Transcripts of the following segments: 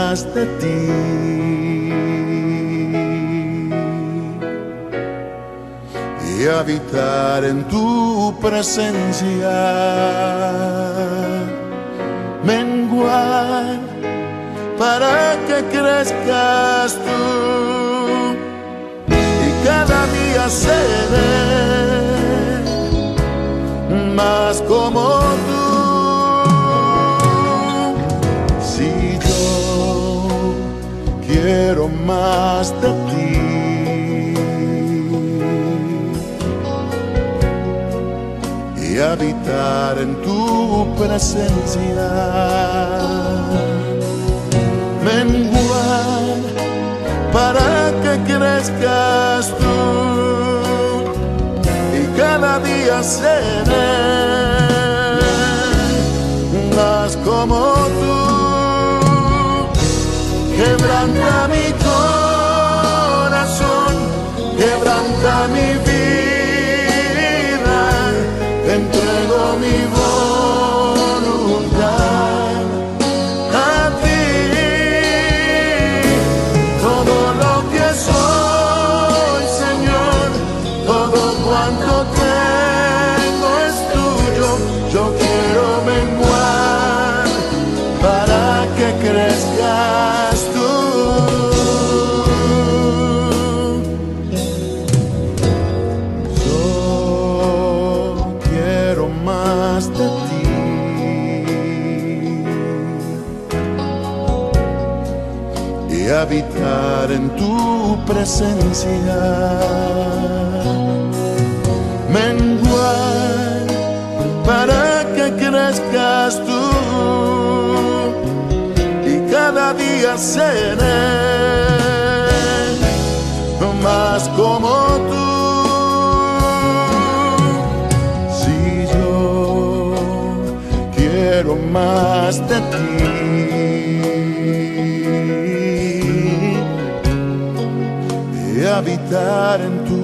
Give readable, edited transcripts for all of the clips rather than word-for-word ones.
más de ti y habitar en tu presencia, menguar para que crezcas tú y cada día seré más como tú. Si yo quiero más de ti y habitar en tu presencia, menguar para que crezcas tú y cada día seré más como tú. Quebranta mi corazón, quebranta mi vida, te entrego mi voluntad a ti. Todo lo que soy, Señor, todo cuanto tengo es tuyo. Yo quiero menguar para que crezcas tú. Yo quiero más de ti y habitar en tu presencia, menguar para que crezcas tú y cada día seré más como tú. Si yo quiero más de ti y habitar en tu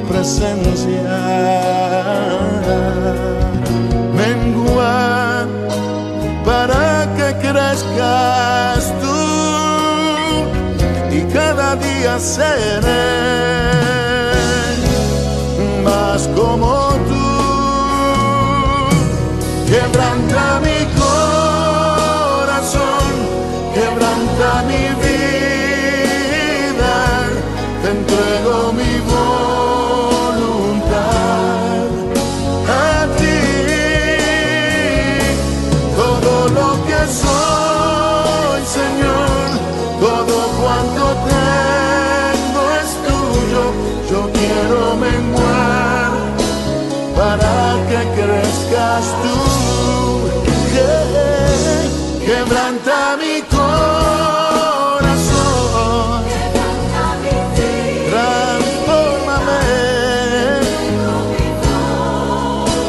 presencia, menguar para que crezcas tú y cada día seré más como tú. Quebranta mi corazón, quebranta mi vida, te entrego mi voluntad a ti. Todo lo que soy, Señor, todo cuanto tengo es tuyo. Yo quiero menguar para que crezcas tú. Quebranta mi corazón, transfórmame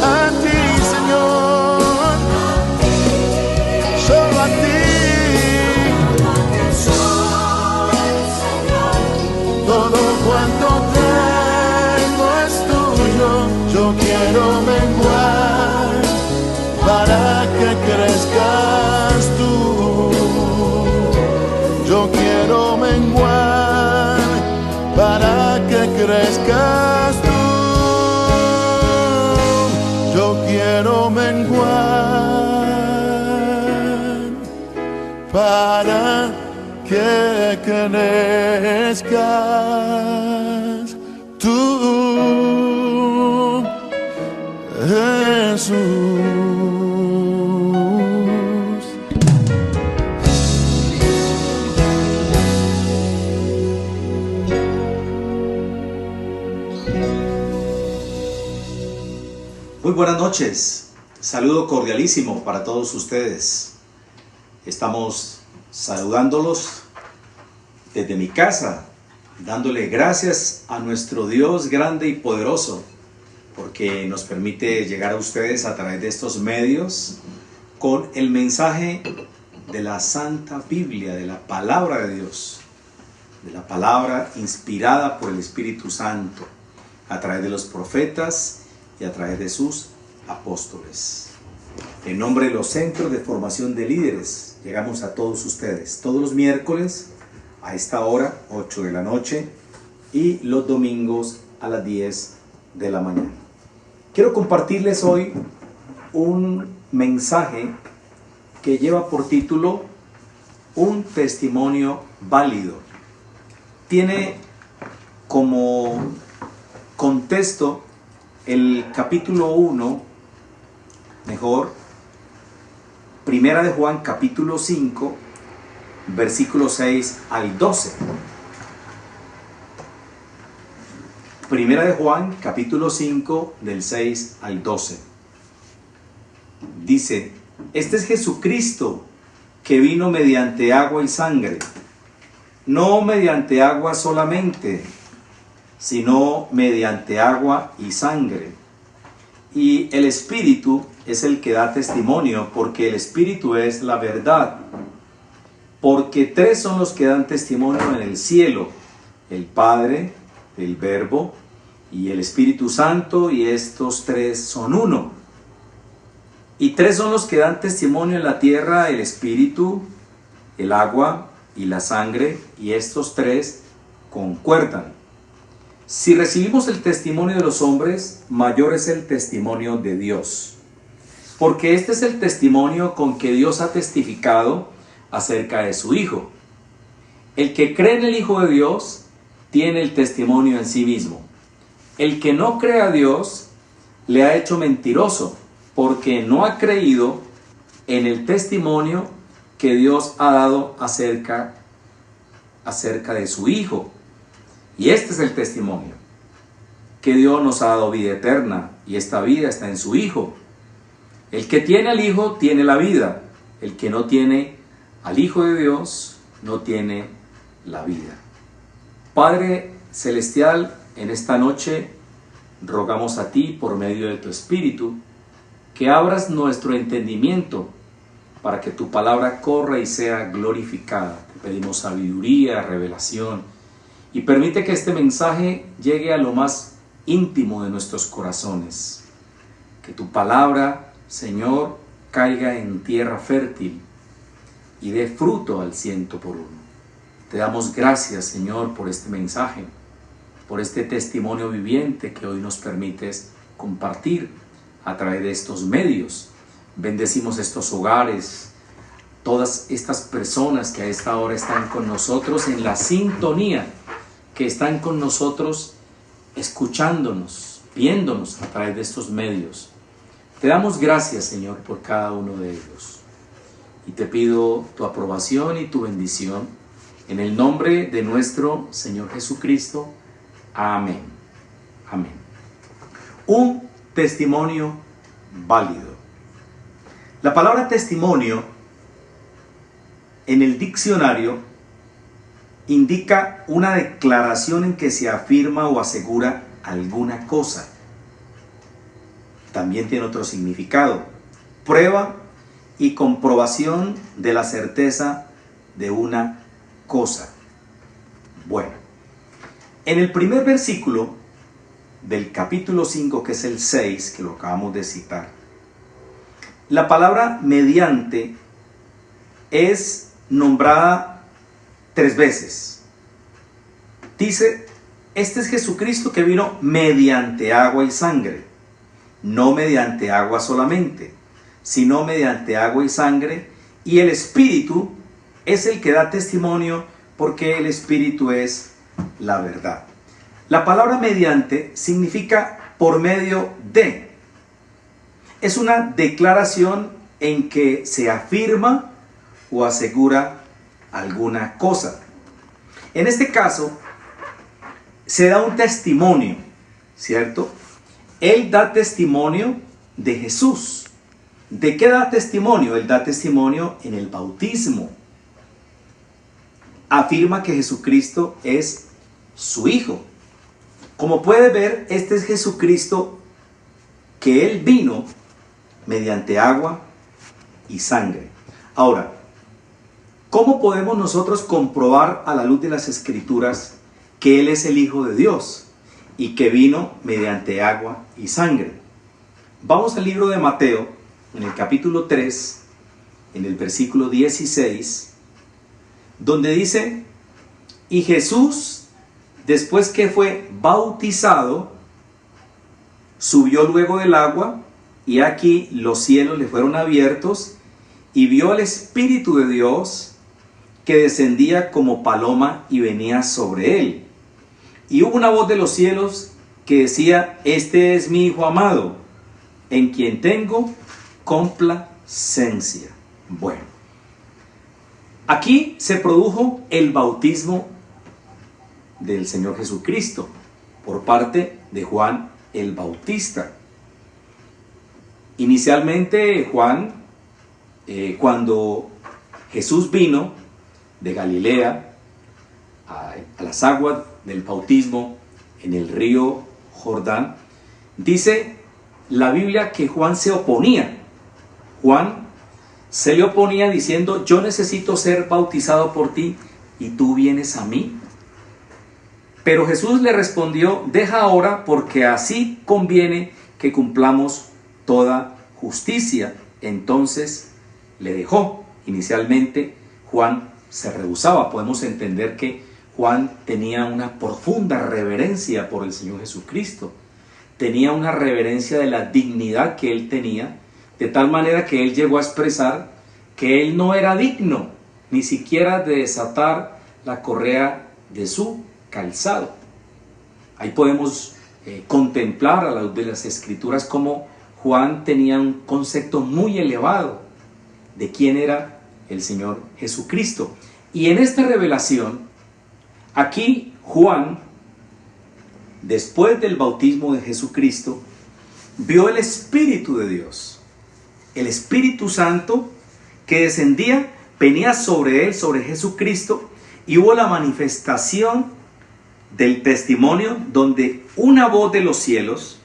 a ti, Señor, solo a ti. Todo cuanto tengo es tuyo. Yo quiero menguar para que crezcas tú. Yo quiero menguar para que crezcas tú. Yo quiero menguar para que crezcas tú, Jesús. Muy buenas noches, saludo cordialísimo para todos ustedes. Estamos saludándolos desde mi casa, dándole gracias a nuestro Dios grande y poderoso, porque nos permite llegar a ustedes a través de estos medios con el mensaje de la Santa Biblia, de la Palabra de Dios, de la Palabra inspirada por el Espíritu Santo, a través de los profetas y a través de sus apóstoles. En nombre de los Centros de Formación de Líderes, llegamos a todos ustedes todos los miércoles a esta hora, 8 de la noche, y los domingos a las 10 de la mañana. Quiero compartirles hoy un mensaje que lleva por título Un testimonio válido. Tiene como contexto el capítulo 1, Primera de Juan capítulo 5, versículos 6 al 12. Primera de Juan capítulo 5, del 6 al 12. Dice: este es Jesucristo, que vino mediante agua y sangre, no mediante agua solamente, sino mediante agua y sangre. Y el Espíritu es el que da testimonio, porque el Espíritu es la verdad. Porque tres son los que dan testimonio en el cielo: el Padre, el Verbo y el Espíritu Santo, y estos tres son uno. Y tres son los que dan testimonio en la tierra: el Espíritu, el agua y la sangre, y estos tres concuerdan. Si recibimos el testimonio de los hombres, mayor es el testimonio de Dios. Porque este es el testimonio con que Dios ha testificado acerca de su Hijo. El que cree en el Hijo de Dios tiene el testimonio en sí mismo. El que no cree a Dios le ha hecho mentiroso, porque no ha creído en el testimonio que Dios ha dado acerca de su Hijo. Y este es el testimonio, que Dios nos ha dado vida eterna, y esta vida está en su Hijo. El que tiene al Hijo tiene la vida. El que no tiene al Hijo de Dios no tiene la vida. Padre Celestial, en esta noche rogamos a ti, por medio de tu Espíritu, que abras nuestro entendimiento para que tu palabra corra y sea glorificada. Te pedimos sabiduría, revelación, y permite que este mensaje llegue a lo más íntimo de nuestros corazones. Que tu palabra, Señor, caiga en tierra fértil y dé fruto al 100 por 1. Te damos gracias, Señor, por este mensaje, por este testimonio viviente que hoy nos permites compartir a través de estos medios. Bendecimos estos hogares, todas estas personas que a esta hora están con nosotros en la sintonía, que están con nosotros escuchándonos, viéndonos a través de estos medios. Te damos gracias, Señor, por cada uno de ellos. Y te pido tu aprobación y tu bendición en el nombre de nuestro Señor Jesucristo. Amén. Amén. Un testimonio válido. La palabra testimonio en el diccionario indica una declaración en que se afirma o asegura alguna cosa. También tiene otro significado: prueba y comprobación de la certeza de una cosa. Bueno, en el primer versículo del capítulo 5, que es el 6, que lo acabamos de citar, la palabra mediante es nombrada 3 veces. Dice: este es Jesucristo, que vino mediante agua y sangre, no mediante agua solamente, sino mediante agua y sangre, y el Espíritu es el que da testimonio, porque el Espíritu es la verdad. La palabra mediante significa por medio de. Es una declaración en que se afirma o asegura alguna cosa. En este caso, se da un testimonio, ¿cierto? Él da testimonio de Jesús. ¿De qué da testimonio? Él da testimonio en el bautismo. Afirma que Jesucristo es su Hijo. Como puede ver, este es Jesucristo, que Él vino mediante agua y sangre. Ahora, ¿cómo podemos nosotros comprobar a la luz de las Escrituras que Él es el Hijo de Dios y que vino mediante agua y sangre? Vamos al libro de Mateo, en el capítulo 3, en el versículo 16, donde dice: y Jesús, después que fue bautizado, subió luego del agua, y aquí los cielos le fueron abiertos, y vio al Espíritu de Dios que descendía como paloma y venía sobre él. Y hubo una voz de los cielos que decía: este es mi Hijo amado, en quien tengo complacencia. Bueno, aquí se produjo el bautismo del Señor Jesucristo por parte de Juan el Bautista. Inicialmente Juan, cuando Jesús vino de Galilea a las aguas del bautismo en el río Jordán, dice la Biblia que Juan se oponía. Juan se le oponía diciendo: yo necesito ser bautizado por ti y tú vienes a mí. Pero Jesús le respondió: deja ahora, porque así conviene que cumplamos toda justicia. Entonces le dejó. Inicialmente Juan se rehusaba. Podemos entender que Juan tenía una profunda reverencia por el Señor Jesucristo. Tenía una reverencia de la dignidad que él tenía, de tal manera que él llegó a expresar que él no era digno ni siquiera de desatar la correa de su calzado. Ahí podemos contemplar a la luz de las Escrituras cómo Juan tenía un concepto muy elevado de quién era el Señor Jesucristo. Y en esta revelación, aquí Juan, después del bautismo de Jesucristo, vio el Espíritu de Dios, el Espíritu Santo que descendía, venía sobre él, sobre Jesucristo, y hubo la manifestación del testimonio donde una voz de los cielos,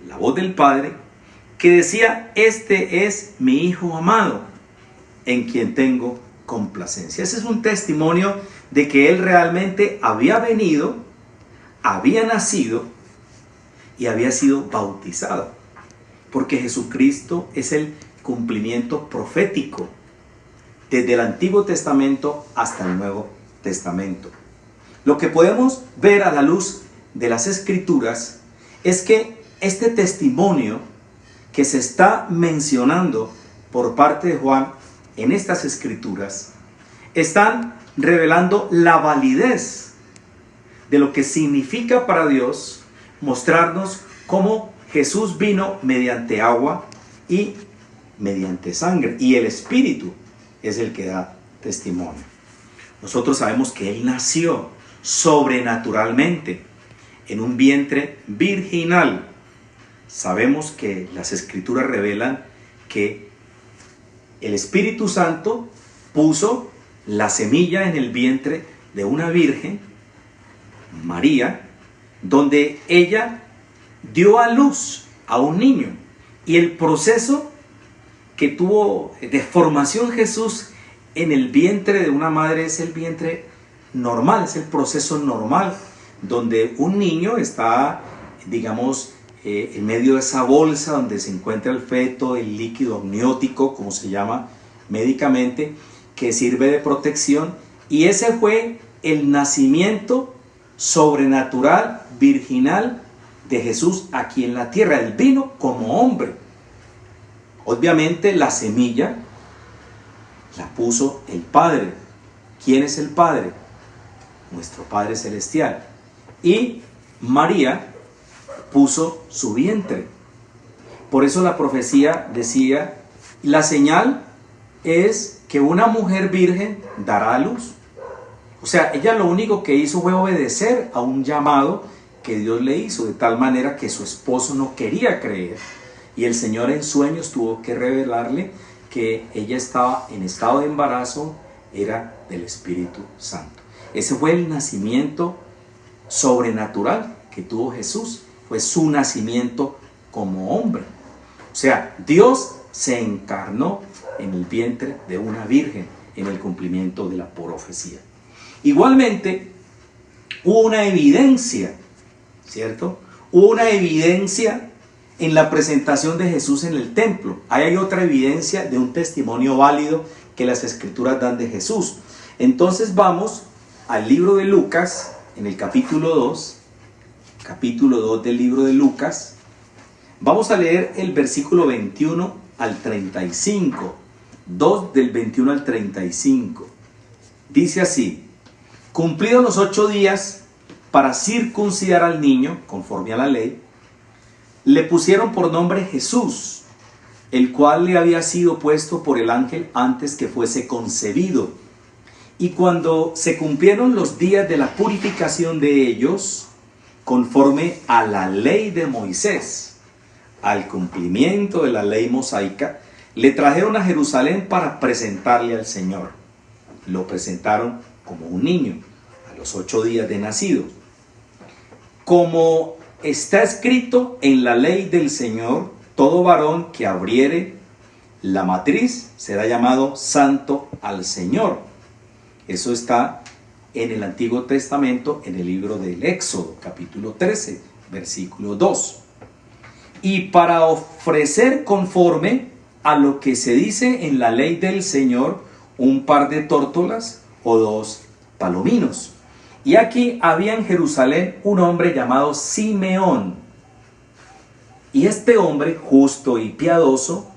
la voz del Padre, que decía: este es mi Hijo amado, en quien tengo complacencia. Ese es un testimonio de que él realmente había venido, había nacido y había sido bautizado, porque Jesucristo es el cumplimiento profético desde el Antiguo Testamento hasta el Nuevo Testamento. Lo que podemos ver a la luz de las Escrituras es que este testimonio que se está mencionando por parte de Juan en estas Escrituras están revelando la validez de lo que significa para Dios mostrarnos cómo Jesús vino mediante agua y mediante sangre, y el Espíritu es el que da testimonio. Nosotros sabemos que Él nació sobrenaturalmente en un vientre virginal. Sabemos que las Escrituras revelan que el Espíritu Santo puso la semilla en el vientre de una virgen, María, donde ella dio a luz a un niño. Y el proceso que tuvo de formación Jesús en el vientre de una madre es el vientre normal, es el proceso normal, donde un niño está, digamos, en medio de esa bolsa donde se encuentra el feto, el líquido amniótico, como se llama médicamente, que sirve de protección. Y ese fue el nacimiento sobrenatural, virginal de Jesús aquí en la tierra. Él vino como hombre. Obviamente la semilla la puso el Padre. ¿Quién es el Padre? Nuestro Padre Celestial. Y María puso su vientre. Por eso la profecía decía: la señal es que una mujer virgen dará a luz. O sea, ella lo único que hizo fue obedecer a un llamado que Dios le hizo, de tal manera que su esposo no quería creer. Y el Señor en sueños tuvo que revelarle que ella estaba en estado de embarazo, era del Espíritu Santo. Ese fue el nacimiento sobrenatural que tuvo Jesús. Fue su nacimiento como hombre. O sea, Dios se encarnó en el vientre de una virgen en el cumplimiento de la profecía. Igualmente, hubo una evidencia, ¿cierto? Hubo una evidencia en la presentación de Jesús en el templo. Ahí hay otra evidencia de un testimonio válido que las Escrituras dan de Jesús. Entonces vamos al libro de Lucas, en el capítulo 2 del libro de Lucas. Vamos a leer el versículo 21 al 35, 2 del 21 al 35. Dice así: cumplidos los 8 días para circuncidar al niño, conforme a la ley, le pusieron por nombre Jesús, el cual le había sido puesto por el ángel antes que fuese concebido. Y cuando se cumplieron los días de la purificación de ellos, conforme a la ley de Moisés, al cumplimiento de la ley mosaica, le trajeron a Jerusalén para presentarle al Señor. Lo presentaron como un niño, a los 8 días de nacido. Como está escrito en la ley del Señor, todo varón que abriere la matriz será llamado santo al Señor. Eso está en el Antiguo Testamento, en el libro del Éxodo, capítulo 13, versículo 2. Y para ofrecer conforme a lo que se dice en la ley del Señor, un par de tórtolas o 2 palominos. Y aquí había en Jerusalén un hombre llamado Simeón. Y este hombre, justo y piadoso,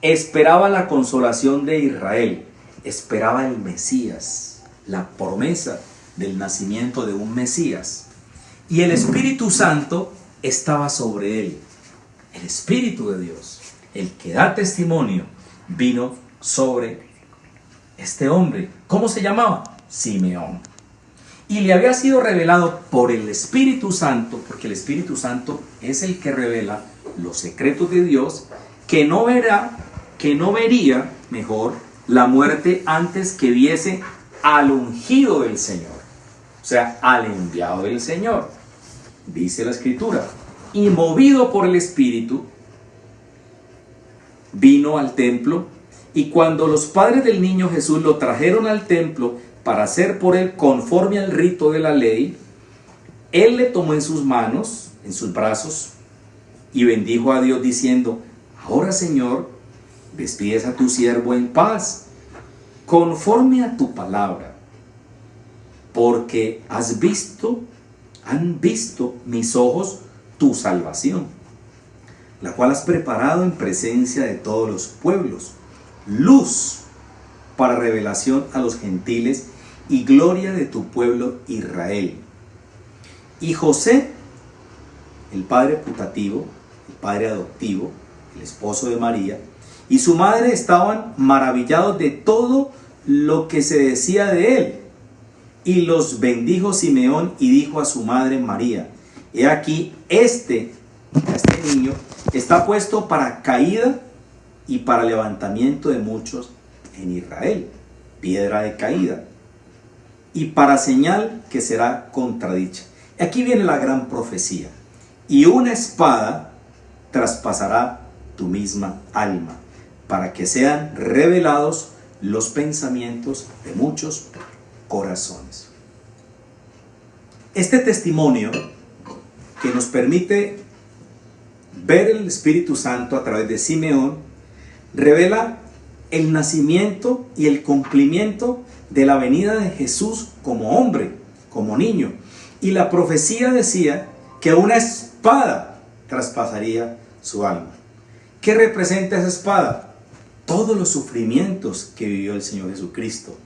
esperaba la consolación de Israel. Esperaba el Mesías, la promesa del nacimiento de un Mesías. Y el Espíritu Santo estaba sobre él. El Espíritu de Dios, el que da testimonio, vino sobre este hombre. ¿Cómo se llamaba? Simeón. Y le había sido revelado por el Espíritu Santo, porque el Espíritu Santo es el que revela los secretos de Dios, que no vería la muerte antes que viese al ungido del Señor, o sea, al enviado del Señor. Dice la Escritura: y movido por el Espíritu, vino al templo, y cuando los padres del niño Jesús lo trajeron al templo para hacer por él conforme al rito de la ley, él le tomó en sus manos, en sus brazos, y bendijo a Dios diciendo: ahora, Señor, despides a tu siervo en paz, conforme a tu palabra, porque han visto mis ojos tu salvación, la cual has preparado en presencia de todos los pueblos, luz para revelación a los gentiles y gloria de tu pueblo Israel. Y José, el padre putativo, el padre adoptivo, el esposo de María, y su madre estaban maravillados de todo lo que se decía de él. Y los bendijo Simeón y dijo a su madre María: he aquí, este niño está puesto para caída y para levantamiento de muchos en Israel, piedra de caída, y para señal que será contradicha. Aquí viene la gran profecía: y una espada traspasará tu misma alma, para que sean revelados los pensamientos de muchos corazones. Este testimonio que nos permite ver el Espíritu Santo a través de Simeón revela el nacimiento y el cumplimiento de la venida de Jesús como hombre, como niño. Y la profecía decía que una espada traspasaría su alma. ¿Qué representa esa espada? Todos los sufrimientos que vivió el Señor Jesucristo,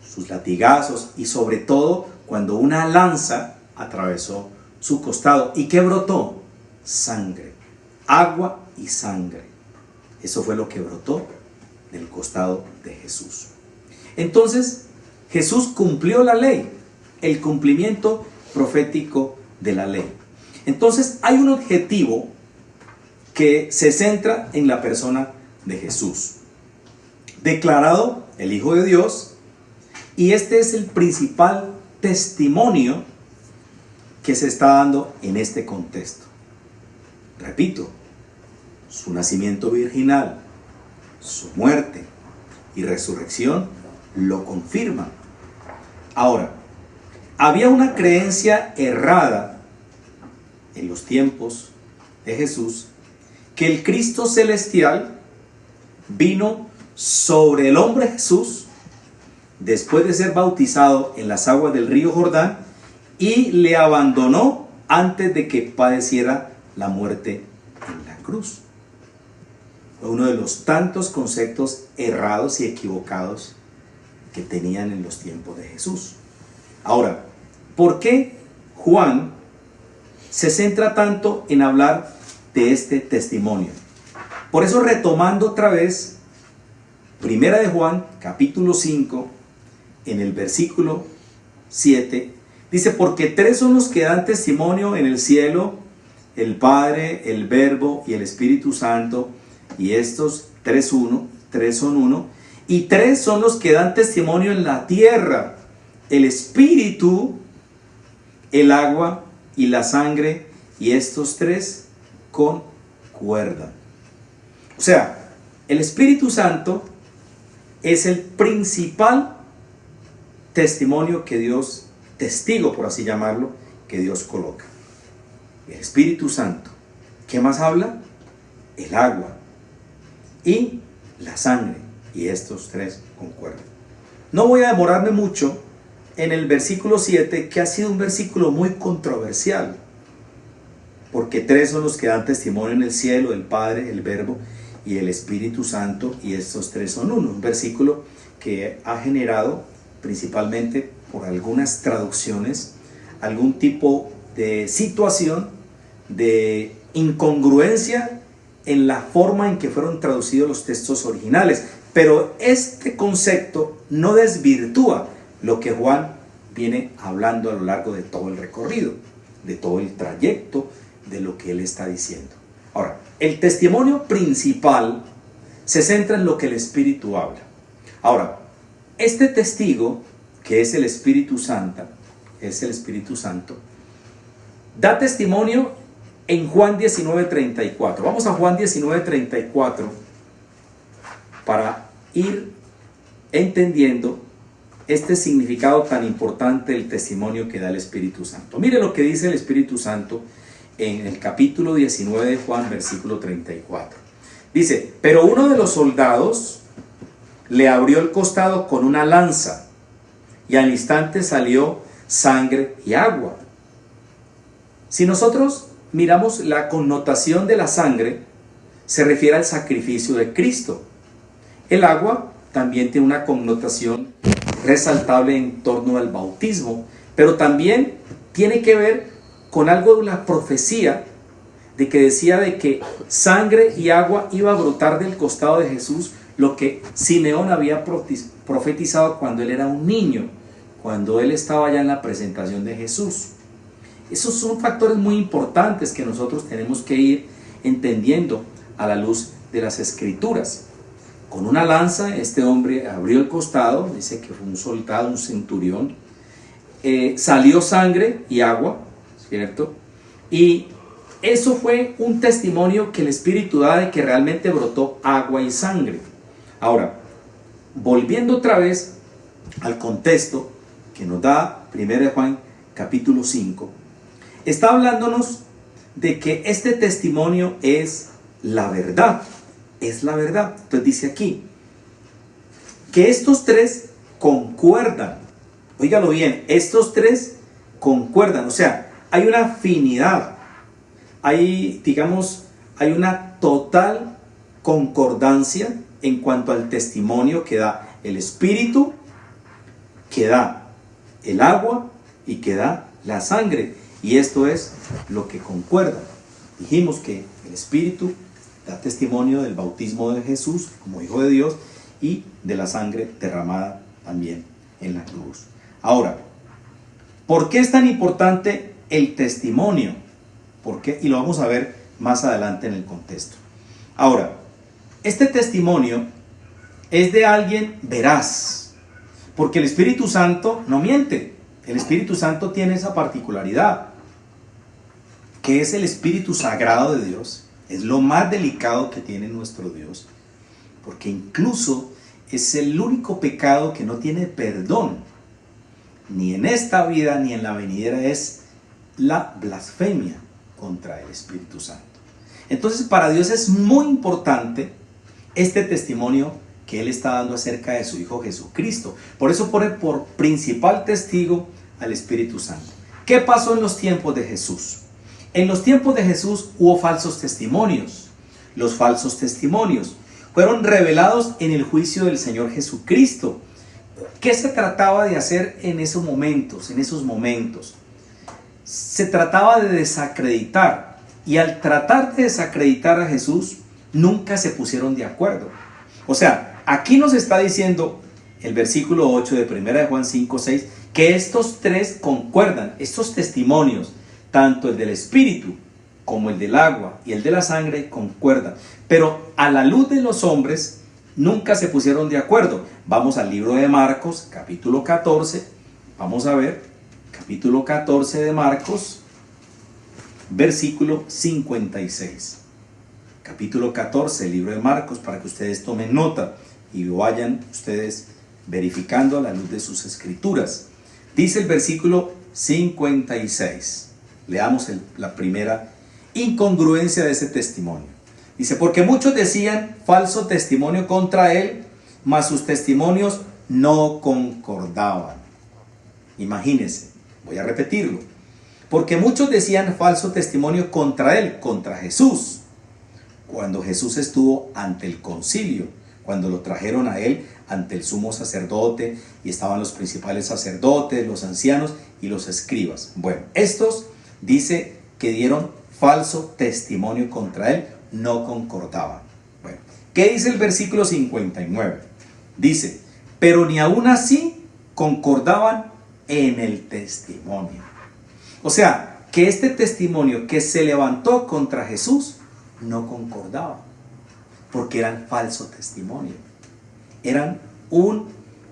sus latigazos, y sobre todo cuando una lanza atravesó su costado. ¿Y qué brotó? Sangre, agua y sangre. Eso fue lo que brotó del costado de Jesús. Entonces, Jesús cumplió la ley, el cumplimiento profético de la ley. Entonces, hay un objetivo que se centra en la persona de Jesús, declarado el Hijo de Dios, y este es el principal testimonio que se está dando en este contexto. Repito, su nacimiento virginal, su muerte y resurrección lo confirman. Ahora, había una creencia errada en los tiempos de Jesús, que el Cristo celestial vino sobre el hombre Jesús después de ser bautizado en las aguas del río Jordán y le abandonó antes de que padeciera la muerte en la cruz. Uno de los tantos conceptos errados y equivocados que tenían en los tiempos de Jesús. Ahora, ¿por qué Juan se centra tanto en hablar de este testimonio? Por eso, retomando otra vez, Primera de Juan, capítulo 5, en el versículo 7, dice: porque tres son los que dan testimonio en el cielo, el Padre, el Verbo y el Espíritu Santo, y estos tres son uno, y tres son los que dan testimonio en la tierra, el Espíritu, el agua y la sangre, y estos tres concuerdan. O sea, el Espíritu Santo es el principal testimonio que Dios, testigo por así llamarlo, que Dios coloca. El Espíritu Santo. ¿Qué más habla? El agua y la sangre, y estos tres concuerdan. No voy a demorarme mucho en el versículo 7, que ha sido un versículo muy controversial, porque tres son los que dan testimonio en el cielo, el Padre, el Verbo y el Espíritu Santo, y estos tres son uno. Un versículo que ha generado, principalmente por algunas traducciones, algún tipo de situación de incongruencia en la forma en que fueron traducidos los textos originales. Pero este concepto no desvirtúa lo que Juan viene hablando a lo largo de todo el recorrido, de todo el trayecto, de lo que él está diciendo. Ahora, el testimonio principal se centra en lo que el Espíritu habla. Ahora, este testigo, que es el Espíritu Santo, da testimonio en Juan 19:34. Vamos a Juan 19:34 para ir entendiendo este significado tan importante del testimonio que da el Espíritu Santo. Mire lo que dice el Espíritu Santo en el capítulo 19 de Juan, versículo 34. Dice: pero uno de los soldados le abrió el costado con una lanza, y al instante salió sangre y agua. Si nosotros miramos la connotación de la sangre, se refiere al sacrificio de Cristo. El agua también tiene una connotación resaltable en torno al bautismo, pero también tiene que ver con algo de la profecía de que decía de que sangre y agua iba a brotar del costado de Jesús, lo que Simeón había profetizado cuando él era un niño, cuando él estaba ya en la presentación de Jesús. Esos son factores muy importantes que nosotros tenemos que ir entendiendo a la luz de las Escrituras. Con una lanza este hombre abrió el costado, dice que fue un soldado, un centurión, salió sangre y agua, ¿cierto? Y eso fue un testimonio que el Espíritu da de que realmente brotó agua y sangre. Ahora, volviendo otra vez al contexto que nos da 1 Juan capítulo 5, está hablándonos de que este testimonio es la verdad. Es la verdad. Entonces dice aquí que estos tres concuerdan. Óigalo bien, estos tres concuerdan. O sea, hay una afinidad. Hay una total concordancia en cuanto al testimonio que da el Espíritu, que da el agua y que da la sangre. Y esto es lo que concuerda. Dijimos que el Espíritu da testimonio del bautismo de Jesús como Hijo de Dios y de la sangre derramada también en la cruz. Ahora, ¿por qué es tan importante el testimonio? ¿Por qué? Y lo vamos a ver más adelante en el contexto. Ahora, este testimonio es de alguien veraz, porque el Espíritu Santo no miente. El Espíritu Santo tiene esa particularidad, que es el Espíritu Sagrado de Dios. Es lo más delicado que tiene nuestro Dios, porque incluso es el único pecado que no tiene perdón, ni en esta vida ni en la venidera, es la blasfemia contra el Espíritu Santo. Entonces para Dios es muy importante este testimonio que Él está dando acerca de su Hijo Jesucristo. Por eso pone por principal testigo al Espíritu Santo. ¿Qué pasó en los tiempos de Jesús? En los tiempos de Jesús hubo falsos testimonios. Los falsos testimonios fueron revelados en el juicio del Señor Jesucristo. ¿Qué se trataba de hacer en esos momentos? Se trataba de desacreditar. Y al tratar de desacreditar a Jesús, nunca se pusieron de acuerdo. O sea, aquí nos está diciendo el versículo 8 de 1 de Juan 5:6, que estos tres concuerdan, estos testimonios, tanto el del Espíritu como el del agua y el de la sangre, concuerdan. Pero a la luz de los hombres, nunca se pusieron de acuerdo. Vamos al libro de Marcos, capítulo 14. Vamos a ver, capítulo 14 de Marcos, versículo 56. Capítulo 14, el libro de Marcos, para que ustedes tomen nota y lo vayan ustedes verificando a la luz de sus escrituras. Dice el versículo 56. Leamos la primera incongruencia de ese testimonio. Dice, porque muchos decían falso testimonio contra él, mas sus testimonios no concordaban. Imagínense, voy a repetirlo. Porque muchos decían falso testimonio contra él, contra Jesús, cuando Jesús estuvo ante el concilio, cuando lo trajeron a él ante el sumo sacerdote y estaban los principales sacerdotes, los ancianos y los escribas. Bueno, estos dice que dieron falso testimonio contra él, no concordaban. Bueno, ¿qué dice el versículo 59? Dice, pero ni aún así concordaban en el testimonio. O sea, que este testimonio que se levantó contra Jesús no concordaba, porque eran falso testimonio. Eran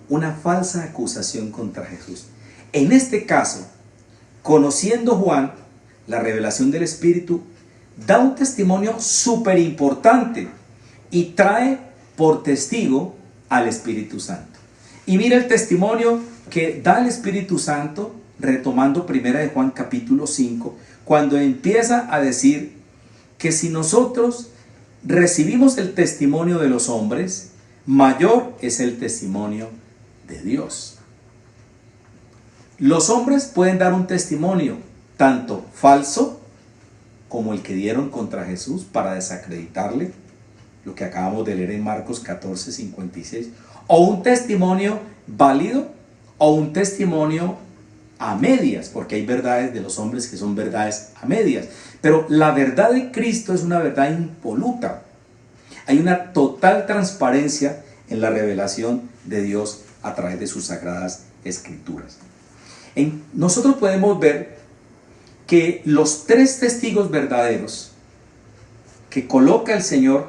una falsa acusación contra Jesús. En este caso, conociendo Juan la revelación del Espíritu, da un testimonio súper importante y trae por testigo al Espíritu Santo. Y mira el testimonio que da el Espíritu Santo, retomando 1 de Juan capítulo 5, cuando empieza a decir que si nosotros recibimos el testimonio de los hombres, mayor es el testimonio de Dios. Los hombres pueden dar un testimonio tanto falso como el que dieron contra Jesús para desacreditarle, lo que acabamos de leer en Marcos 14, 56, o un testimonio válido o un testimonio a medias, porque hay verdades de los hombres que son verdades a medias, pero la verdad de Cristo es una verdad impoluta. Hay una total transparencia en la revelación de Dios a través de sus sagradas escrituras. Nosotros podemos ver que los tres testigos verdaderos que coloca el Señor,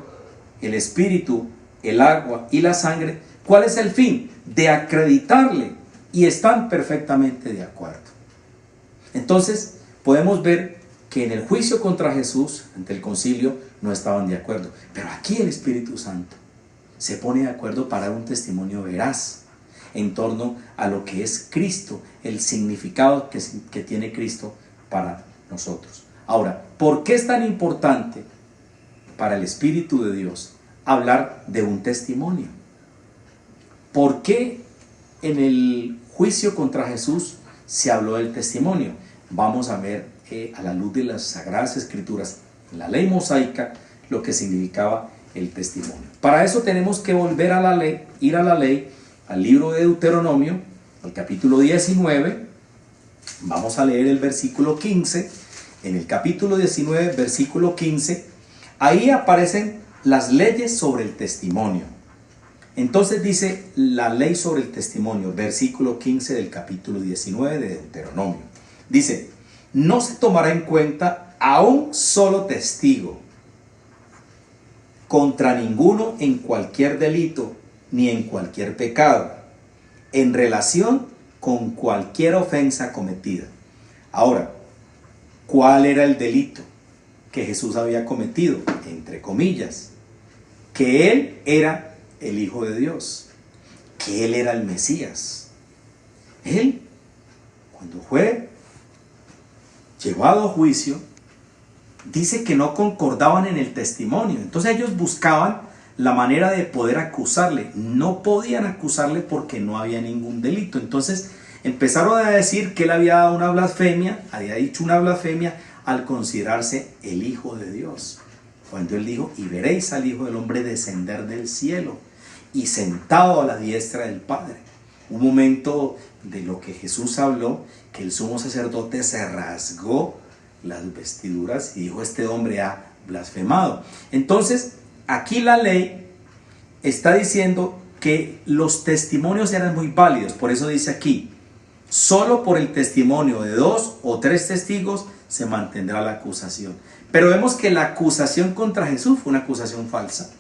el Espíritu, el agua y la sangre, ¿cuál es el fin? De acreditarle, y están perfectamente de acuerdo. Entonces podemos ver que en el juicio contra Jesús, ante el concilio, no estaban de acuerdo, pero aquí el Espíritu Santo se pone de acuerdo para dar un testimonio veraz en torno a lo que es Cristo, el significado que tiene Cristo para nosotros. Ahora, ¿por qué es tan importante para el Espíritu de Dios hablar de un testimonio? ¿Por qué en el juicio contra Jesús se habló del testimonio? Vamos a ver a la luz de las Sagradas Escrituras, en la ley mosaica, lo que significaba el testimonio. Para eso tenemos que volver a la ley, ir a la ley, al libro de Deuteronomio, al capítulo 19. Vamos a leer el versículo 15. En el capítulo 19, versículo 15, ahí aparecen las leyes sobre el testimonio. Entonces dice la ley sobre el testimonio, versículo 15 del capítulo 19 de Deuteronomio. Dice, no se tomará en cuenta a un solo testigo contra ninguno en cualquier delito ni en cualquier pecado, en relación con cualquier ofensa cometida. Ahora, ¿cuál era el delito que Jesús había cometido? Entre comillas, que Él era el Hijo de Dios, que Él era el Mesías. Él, cuando fue llevado a juicio, dice que no concordaban en el testimonio. Entonces ellos buscaban la manera de poder acusarle. No podían acusarle porque no había ningún delito. Entonces empezaron a decir que él había dado una blasfemia, había dicho una blasfemia al considerarse el Hijo de Dios. Cuando él dijo, y veréis al Hijo del Hombre descender del cielo y sentado a la diestra del Padre. Un momento de lo que Jesús habló, que el sumo sacerdote se rasgó las vestiduras y dijo, este hombre ha blasfemado. Entonces, aquí la ley está diciendo que los testimonios eran muy válidos. Por eso dice aquí, solo por el testimonio de 2 o 3 testigos se mantendrá la acusación. Pero vemos que la acusación contra Jesús fue una acusación falsa,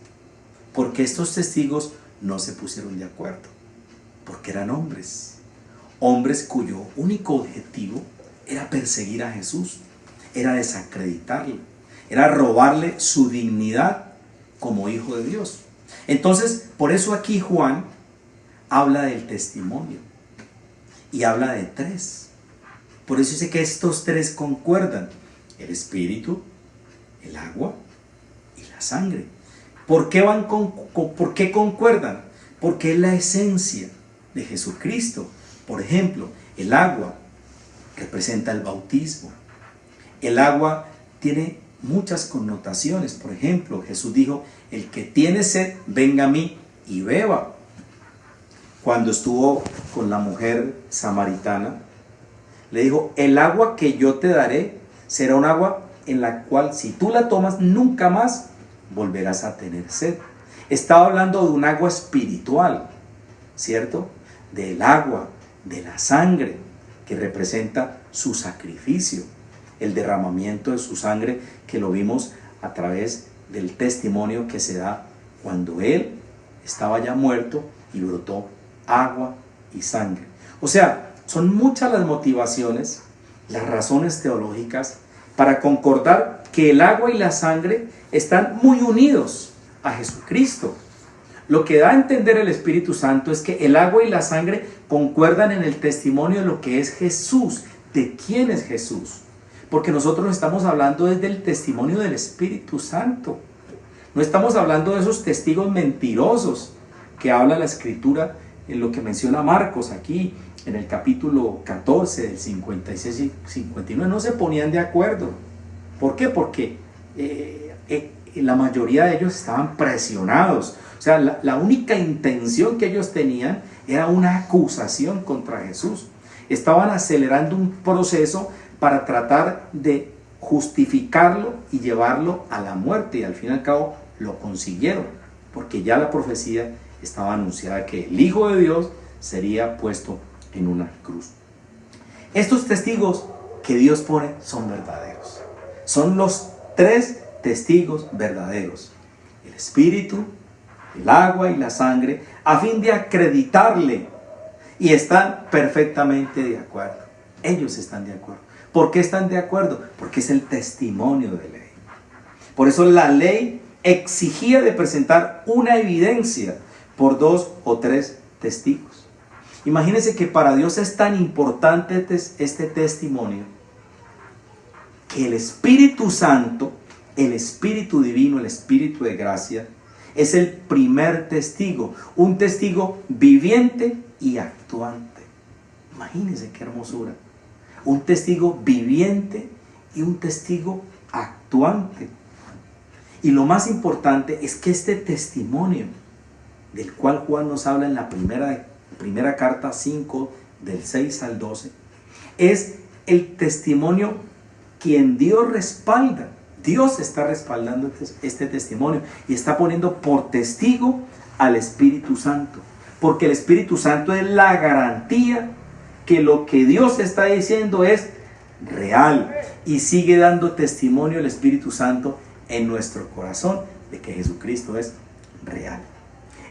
porque estos testigos no se pusieron de acuerdo, porque eran hombres cuyo único objetivo era perseguir a Jesús, era desacreditarlo, era robarle su dignidad como hijo de Dios. Entonces, por eso aquí Juan habla del testimonio y habla de 3. Por eso dice que estos 3 concuerdan: el espíritu, el agua y la sangre. ¿Por qué por qué concuerdan? Porque es la esencia de Jesucristo. Por ejemplo, el agua representa el bautismo. El agua tiene muchas connotaciones. Por ejemplo, Jesús dijo, el que tiene sed, venga a mí y beba. Cuando estuvo con la mujer samaritana, le dijo, el agua que yo te daré será un agua en la cual si tú la tomas nunca más volverás a tener sed. Estaba hablando de un agua espiritual, ¿cierto? Del agua, de la sangre, que representa su sacrificio, el derramamiento de su sangre, que lo vimos a través del testimonio que se da cuando él estaba ya muerto y brotó agua y sangre. O sea, son muchas las motivaciones, las razones teológicas para concordar que el agua y la sangre están muy unidos a Jesucristo. Lo que da a entender el Espíritu Santo es que el agua y la sangre concuerdan en el testimonio de lo que es Jesús, de quién es Jesús. Porque nosotros estamos hablando desde el testimonio del Espíritu Santo. No estamos hablando de esos testigos mentirosos que habla la Escritura en lo que menciona Marcos aquí, en el capítulo 14, del 56 y 59, no se ponían de acuerdo. ¿Por qué? Porque la mayoría de ellos estaban presionados. O sea, la única intención que ellos tenían era una acusación contra Jesús. Estaban acelerando un proceso para tratar de justificarlo y llevarlo a la muerte. Y al fin y al cabo lo consiguieron, porque ya la profecía estaba anunciada que el Hijo de Dios sería puesto en una cruz. Estos testigos que Dios pone son verdaderos. Son los 3 testigos verdaderos: el Espíritu, el agua y la sangre, a fin de acreditarle. Y están perfectamente de acuerdo. Ellos están de acuerdo. ¿Por qué están de acuerdo? Porque es el testimonio de ley. Por eso la ley exigía de presentar una evidencia por 2 o 3 testigos. Imagínense que para Dios es tan importante este testimonio que el Espíritu Santo, el Espíritu Divino, el Espíritu de gracia, es el primer testigo, un testigo viviente y actuante. Imagínense qué hermosura. Un testigo viviente y un testigo actuante. Y lo más importante es que este testimonio, del cual Juan nos habla en la primera carta 5, del 6 al 12, es el testimonio quien Dios respalda. Dios está respaldando este testimonio y está poniendo por testigo al Espíritu Santo, porque el Espíritu Santo es la garantía que lo que Dios está diciendo es real, y sigue dando testimonio el Espíritu Santo en nuestro corazón de que Jesucristo es real.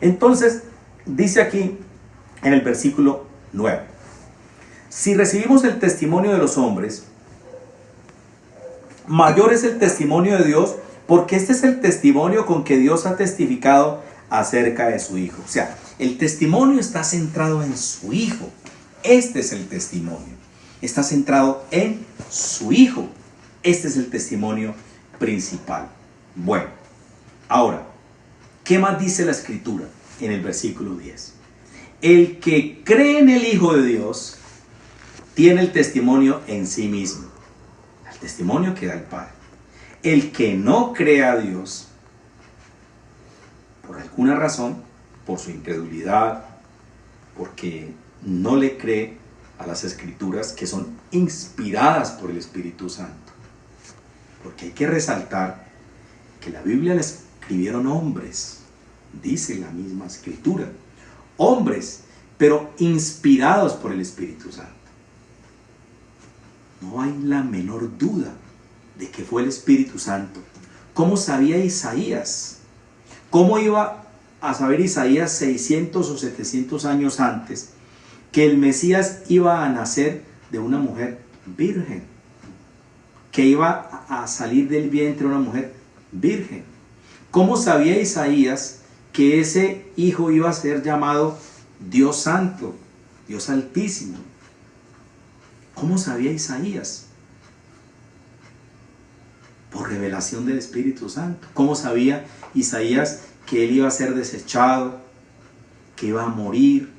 Entonces dice aquí en el versículo 9: si recibimos el testimonio de los hombres, mayor es el testimonio de Dios, porque este es el testimonio con que Dios ha testificado acerca de su Hijo. O sea, el testimonio está centrado en su Hijo. Este es el testimonio. Está centrado en su Hijo. Este es el testimonio principal. Bueno, ahora, ¿qué más dice la Escritura en el versículo 10? El que cree en el Hijo de Dios tiene el testimonio en sí mismo, el testimonio que da el Padre. El que no cree a Dios, por alguna razón, por su incredulidad, porque no le cree a las Escrituras que son inspiradas por el Espíritu Santo. Porque hay que resaltar que la Biblia la escribieron hombres, dice la misma Escritura, hombres, pero inspirados por el Espíritu Santo. No hay la menor duda de que fue el Espíritu Santo. ¿Cómo sabía Isaías? ¿Cómo iba a saber Isaías 600 o 700 años antes que el Mesías iba a nacer de una mujer virgen? Que iba a salir del vientre de una mujer virgen. ¿Cómo sabía Isaías que ese hijo iba a ser llamado Dios Santo, Dios Altísimo? ¿Cómo sabía Isaías? Por revelación del Espíritu Santo. ¿Cómo sabía Isaías que él iba a ser desechado, que iba a morir,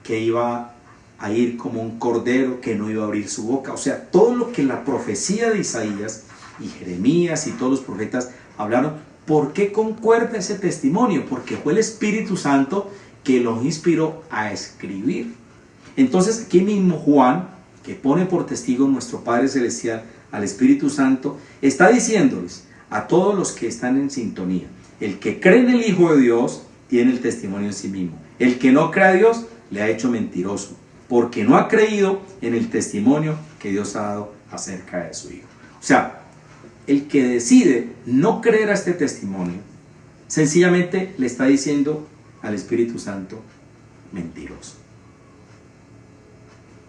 que iba a ir como un cordero, que no iba a abrir su boca? O sea, todo lo que la profecía de Isaías y Jeremías y todos los profetas hablaron, ¿por qué concuerda ese testimonio? Porque fue el Espíritu Santo que los inspiró a escribir. Entonces aquí mismo Juan, que pone por testigo nuestro Padre Celestial al Espíritu Santo, está diciéndoles a todos los que están en sintonía: el que cree en el Hijo de Dios tiene el testimonio en sí mismo. El que no cree a Dios le ha hecho mentiroso, porque no ha creído en el testimonio que Dios ha dado acerca de su Hijo. O sea, el que decide no creer a este testimonio, sencillamente le está diciendo al Espíritu Santo: mentiroso.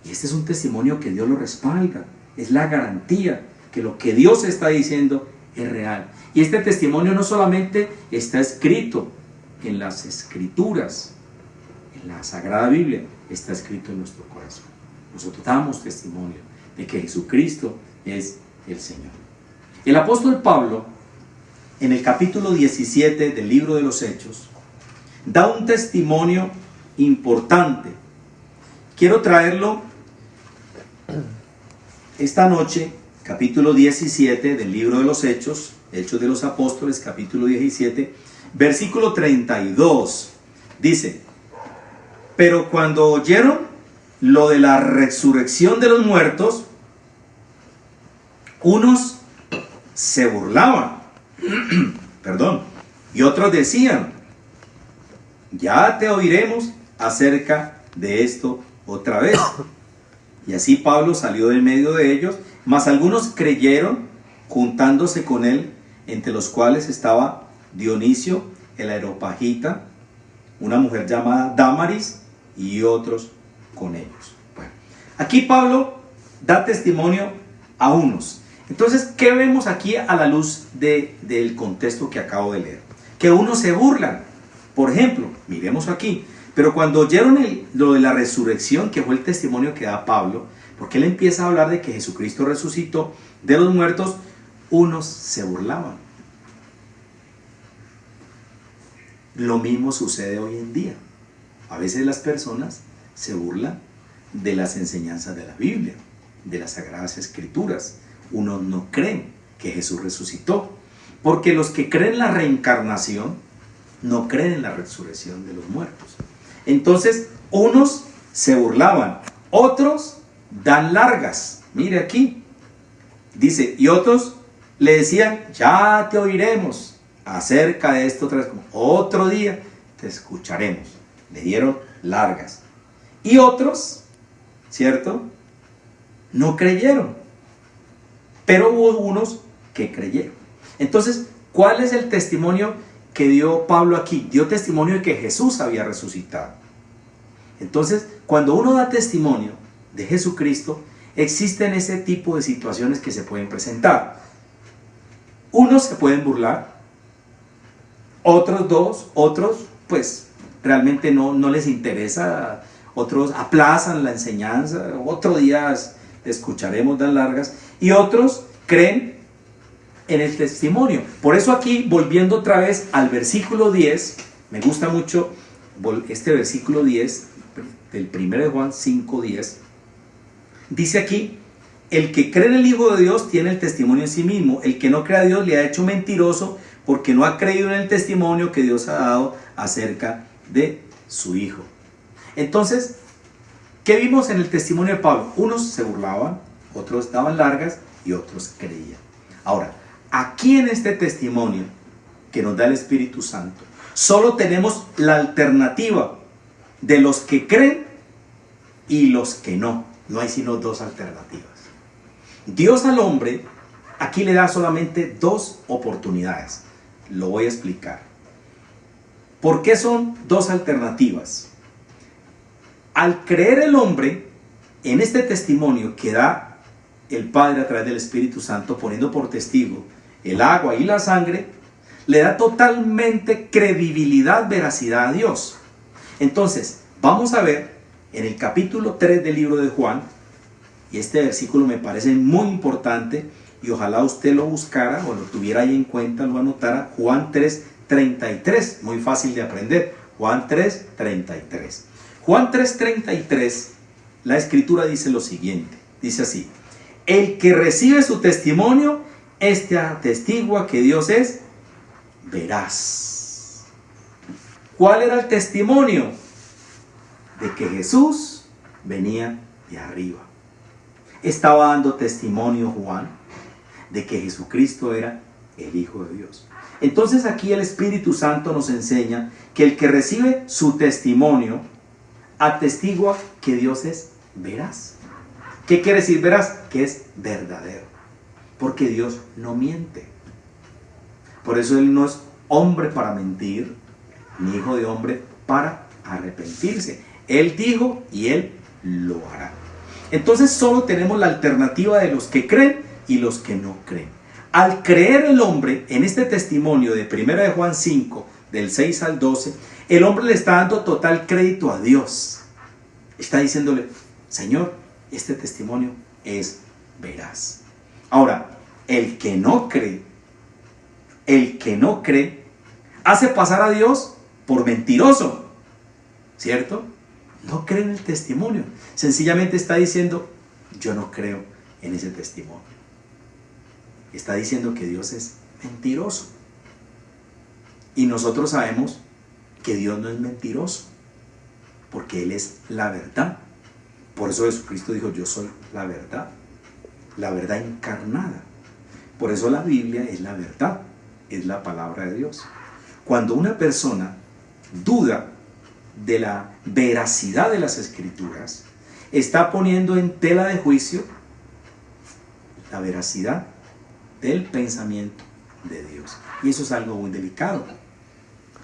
Y este es un testimonio que Dios lo respalda. Es la garantía que lo que Dios está diciendo es real. Y este testimonio no solamente está escrito en las Escrituras, en la Sagrada Biblia, está escrito en nuestro corazón. Nosotros damos testimonio de que Jesucristo es el Señor. El apóstol Pablo, en el capítulo 17 del libro de los Hechos, da un testimonio importante. Quiero traerlo esta noche, capítulo 17 del libro de los Hechos, Hechos de los Apóstoles, capítulo 17, versículo 32. Dice: pero cuando oyeron lo de la resurrección de los muertos, unos se burlaban, y otros decían: ya te oiremos acerca de esto otra vez. Y así Pablo salió del medio de ellos, mas algunos creyeron, juntándose con él, entre los cuales estaba Dionisio el Areopagita, una mujer llamada Dámaris, y otros con ellos. Bueno, aquí Pablo da testimonio a unos. Entonces, ¿qué vemos aquí a la luz del contexto que acabo de leer? Que unos se burlan. Por ejemplo, miremos aquí: pero cuando oyeron lo de la resurrección, que fue el testimonio que da Pablo, porque él empieza a hablar de que Jesucristo resucitó de los muertos, unos se burlaban. Lo mismo sucede hoy en día. A veces las personas se burlan de las enseñanzas de la Biblia, de las Sagradas Escrituras. Unos no creen que Jesús resucitó, porque los que creen en la reencarnación no creen en la resurrección de los muertos. Entonces, unos se burlaban, otros dan largas. Mire aquí, dice: y otros le decían: ya te oiremos acerca de esto otra vez, otro día te escucharemos. Le dieron largas. Y otros, ¿cierto?, no creyeron, pero hubo unos que creyeron. Entonces, ¿cuál es el testimonio que dio Pablo aquí? Dio testimonio de que Jesús había resucitado. Entonces, cuando uno da testimonio de Jesucristo, existen ese tipo de situaciones que se pueden presentar. Unos se pueden burlar, otros pues realmente no les interesa, otros aplazan la enseñanza, otro día escucharemos, dan largas, y otros creen en el testimonio. Por eso aquí, volviendo otra vez al versículo 10, me gusta mucho este versículo 10 del 1 de Juan 5:10. Dice aquí: el que cree en el Hijo de Dios tiene el testimonio en sí mismo. El que no cree a Dios le ha hecho mentiroso, porque no ha creído en el testimonio que Dios ha dado acerca de su Hijo. Entonces, ¿qué vimos en el testimonio de Pablo? Unos se burlaban, otros daban largas y otros creían. Ahora, aquí en este testimonio que nos da el Espíritu Santo, solo tenemos la alternativa de los que creen y los que no. No hay sino dos alternativas. Dios al hombre aquí le da solamente dos oportunidades. Lo voy a explicar. ¿Por qué son dos alternativas? Al creer el hombre en este testimonio que da el Padre a través del Espíritu Santo, poniendo por testigo el agua y la sangre, le da totalmente credibilidad, veracidad a Dios. Entonces, vamos a ver en el capítulo 3 del libro de Juan, y este versículo me parece muy importante, y ojalá usted lo buscara o lo tuviera ahí en cuenta, lo anotara. Juan 3:33, muy fácil de aprender. Juan 3:33. Juan 3:33, la escritura dice lo siguiente, dice así: el que recibe su testimonio, este atestigua que Dios es veraz. ¿Cuál era el testimonio? De que Jesús venía de arriba. Estaba dando testimonio Juan de que Jesucristo era el Hijo de Dios. Entonces aquí el Espíritu Santo nos enseña que el que recibe su testimonio atestigua que Dios es veraz. ¿Qué quiere decir veraz? Que es verdadero. Porque Dios no miente. Por eso Él no es hombre para mentir, ni hijo de hombre para arrepentirse. Él dijo y Él lo hará. Entonces solo tenemos la alternativa de los que creen y los que no creen. Al creer el hombre en este testimonio de 1 de Juan 5, del 6 al 12, el hombre le está dando total crédito a Dios. Está diciéndole: Señor, este testimonio es veraz. Ahora, el que no cree, hace pasar a Dios por mentiroso, ¿cierto? No cree en el testimonio. Sencillamente está diciendo: yo no creo en ese testimonio. Está diciendo que Dios es mentiroso. Y nosotros sabemos que Dios no es mentiroso, porque Él es la verdad. Por eso Jesucristo dijo: yo soy la verdad encarnada. Por eso la Biblia es la verdad, es la palabra de Dios. Cuando una persona duda de la veracidad de las Escrituras, está poniendo en tela de juicio la veracidad del pensamiento de Dios. Y eso es algo muy delicado,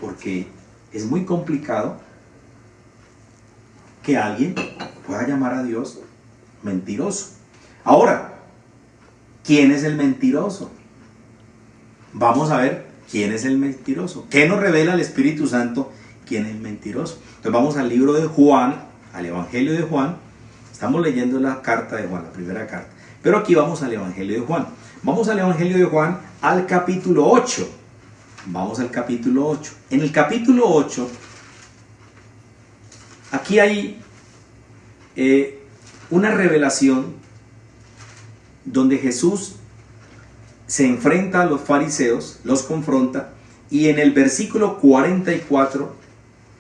porque es muy complicado que alguien pueda llamar a Dios mentiroso. Ahora, ¿quién es el mentiroso? Vamos a ver quién es el mentiroso. ¿Qué nos revela el Espíritu Santo? ¿Quién es el mentiroso? Entonces vamos al libro de Juan, al Evangelio de Juan. Estamos leyendo la carta de Juan, la primera carta. Pero aquí vamos al Evangelio de Juan. Vamos al Evangelio de Juan, al capítulo 8. Vamos al capítulo 8. En el capítulo 8, aquí hay una revelación donde Jesús se enfrenta a los fariseos, los confronta, y en el versículo 44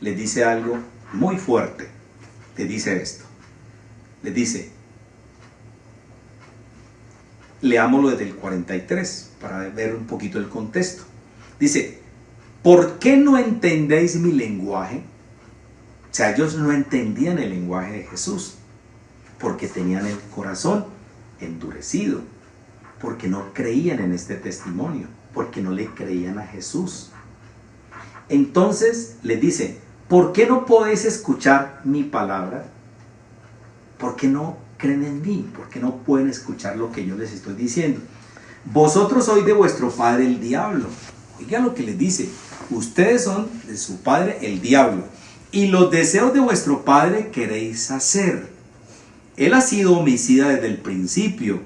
les dice algo muy fuerte. Les dice esto. Les dice, leámoslo desde el 43 para ver un poquito el contexto. Dice: ¿por qué no entendéis mi lenguaje? O sea, ellos no entendían el lenguaje de Jesús, porque tenían el corazón endurecido, porque no creían en este testimonio, porque no le creían a Jesús. Entonces les dice: ¿por qué no podéis escuchar mi palabra? ¿Por qué no creen en mí? ¿Por qué no pueden escuchar lo que yo les estoy diciendo? Vosotros sois de vuestro padre el diablo. Oigan lo que les dice: ustedes son de su padre el diablo, y los deseos de vuestro padre queréis hacer. Él ha sido homicida desde el principio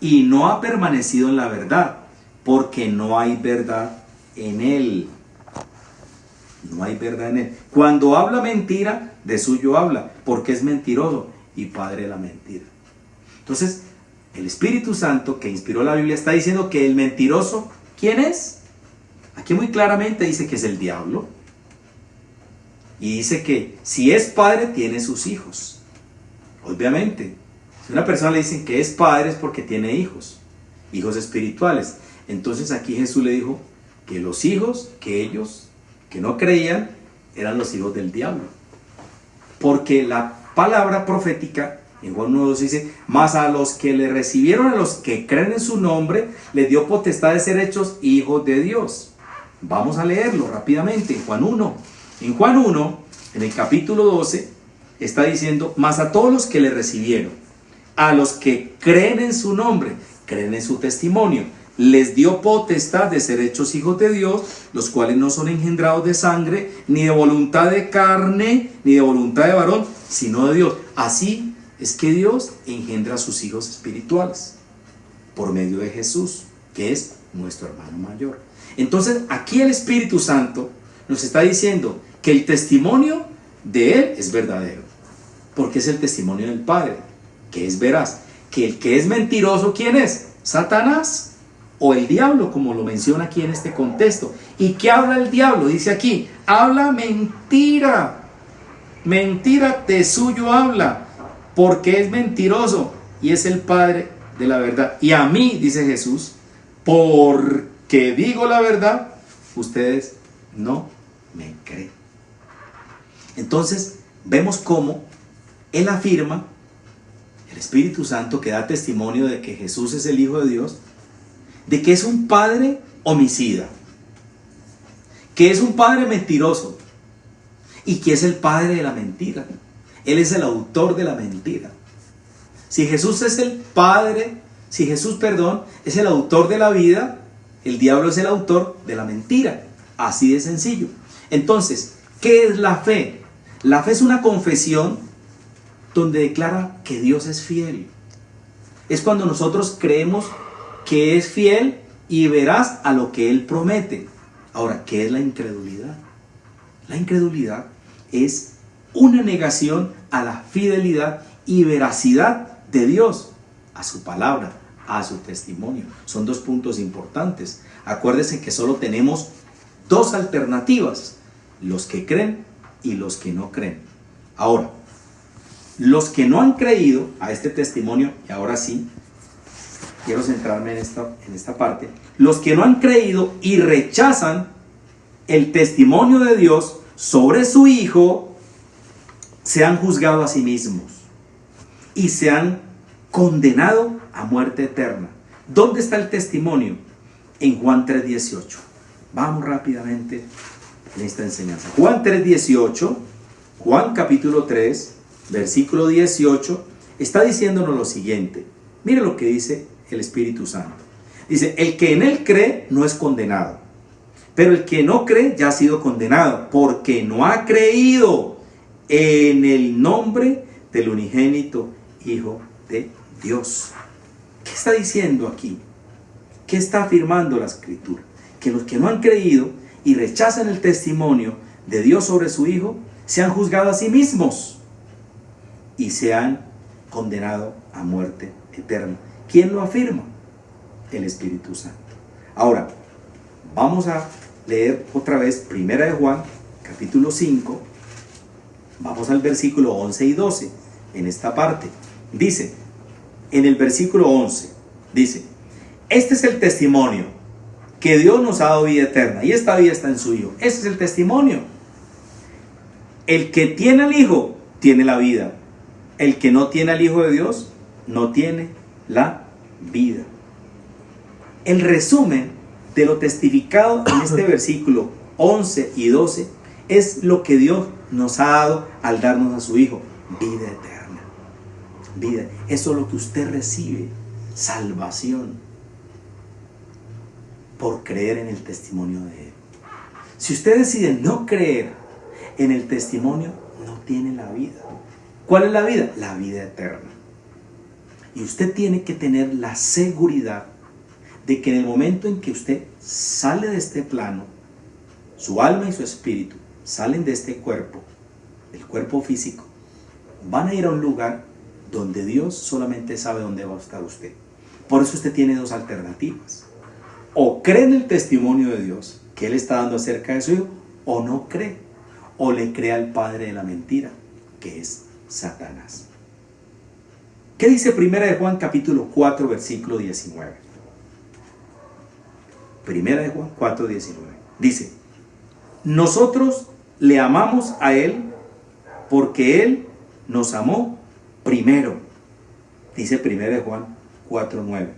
y no ha permanecido en la verdad, porque no hay verdad en él. No hay verdad en él. Cuando habla mentira, de suyo habla, porque es mentiroso y padre de la mentira. Entonces, el Espíritu Santo que inspiró la Biblia está diciendo que el mentiroso, ¿quién es? Aquí muy claramente dice que es el diablo. Y dice que si es padre, tiene sus hijos. Obviamente, si a una persona le dicen que es padre es porque tiene hijos espirituales. Entonces aquí Jesús le dijo que los hijos, que ellos, que no creían, eran los hijos del diablo. Porque la palabra profética en Juan 1:2 dice: mas a los que le recibieron, a los que creen en su nombre, les dio potestad de ser hechos hijos de Dios. Vamos a leerlo rápidamente en Juan 1. En Juan 1, en el capítulo 12, está diciendo: mas a todos los que le recibieron, a los que creen en su nombre, creen en su testimonio, les dio potestad de ser hechos hijos de Dios, los cuales no son engendrados de sangre, ni de voluntad de carne, ni de voluntad de varón, sino de Dios. Así es que Dios engendra a sus hijos espirituales por medio de Jesús, que es nuestro hermano mayor. Entonces aquí el Espíritu Santo nos está diciendo que el testimonio de Él es verdadero, porque es el testimonio del Padre, que es veraz. Que el que es mentiroso, ¿quién es? Satanás o el diablo, como lo menciona aquí en este contexto. ¿Y qué habla el diablo? Dice aquí: habla mentira. Mentira de suyo habla, porque es mentiroso y es el padre de la verdad. Y a mí, dice Jesús, porque digo la verdad, ustedes no me creen. Entonces vemos cómo Él afirma, el Espíritu Santo, que da testimonio de que Jesús es el Hijo de Dios, de que es un padre homicida, que es un padre mentiroso y que es el padre de la mentira. Él es el autor de la mentira. Si Jesús es el padre, si Jesús, perdón, es el autor de la vida, el diablo es el autor de la mentira. Así de sencillo. Entonces, ¿qué es la fe? La fe es una confesión donde declara que Dios es fiel. Es cuando nosotros creemos que es fiel y veraz a lo que Él promete. Ahora, ¿qué es la incredulidad? La incredulidad es una negación a la fidelidad y veracidad de Dios, a su palabra, a su testimonio. Son dos puntos importantes. Acuérdense que solo tenemos dos alternativas: los que creen y los que no creen. Ahora, los que no han creído a este testimonio, y ahora sí, quiero centrarme en esta parte. Los que no han creído y rechazan el testimonio de Dios sobre su Hijo, se han juzgado a sí mismos y se han condenado a muerte eterna. ¿Dónde está el testimonio? En Juan 3:18. Vamos rápidamente en esta enseñanza. Juan 3:18, Juan capítulo 3, versículo 18, está diciéndonos lo siguiente. Mire lo que dice el Espíritu Santo. Dice: el que en Él cree no es condenado, pero el que no cree ya ha sido condenado, porque no ha creído en el nombre del unigénito Hijo de Dios. ¿Qué está diciendo aquí? ¿Qué está afirmando la Escritura? Que los que no han creído y rechazan el testimonio de Dios sobre su Hijo, se han juzgado a sí mismos y se han condenado a muerte eterna. ¿Quién lo afirma? El Espíritu Santo. Ahora, vamos a leer otra vez 1 de Juan, capítulo 5. Vamos al versículo 11 y 12. En esta parte dice, en el versículo 11, dice: este es el testimonio, que Dios nos ha dado vida eterna, y esta vida está en su Hijo. Ese es el testimonio. El que tiene al Hijo tiene la vida. El que no tiene al Hijo de Dios no tiene la vida. El resumen de lo testificado en este versículo 11 y 12 es lo que Dios nos ha dado al darnos a su Hijo: vida eterna. Vida. Eso es lo que usted recibe: salvación, por creer en el testimonio de Él. Si usted decide no creer en el testimonio, no tiene la vida. ¿Cuál es la vida? La vida eterna. Y usted tiene que tener la seguridad de que en el momento en que usted sale de este plano, su alma y su espíritu salen de este cuerpo, el cuerpo físico, van a ir a un lugar donde Dios solamente sabe dónde va a estar usted. Por eso usted tiene dos alternativas. O cree en el testimonio de Dios que Él está dando acerca de su Hijo, o no cree. O le cree al padre de la mentira, que es Satanás. ¿Qué dice 1 de Juan capítulo 4, versículo 19? 1 de Juan 4, 19. Dice: nosotros le amamos a Él porque Él nos amó primero. Dice 1 de Juan 4, 9.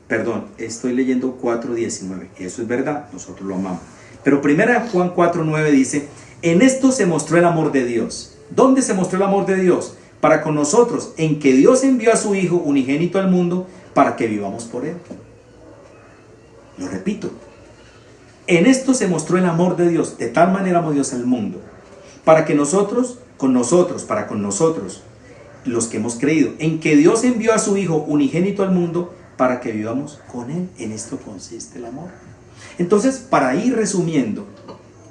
Perdón, estoy leyendo 4, 19. Y eso es verdad, nosotros lo amamos. Pero 1 de Juan 4, 9 dice: en esto se mostró el amor de Dios. ¿Dónde se mostró el amor de Dios? Para con nosotros, en que Dios envió a su Hijo unigénito al mundo para que vivamos por Él. Lo repito. En esto se mostró el amor de Dios. De tal manera amó Dios al mundo, para que nosotros, los que hemos creído, en que Dios envió a su Hijo unigénito al mundo para que vivamos con Él. En esto consiste el amor. Entonces, para ir resumiendo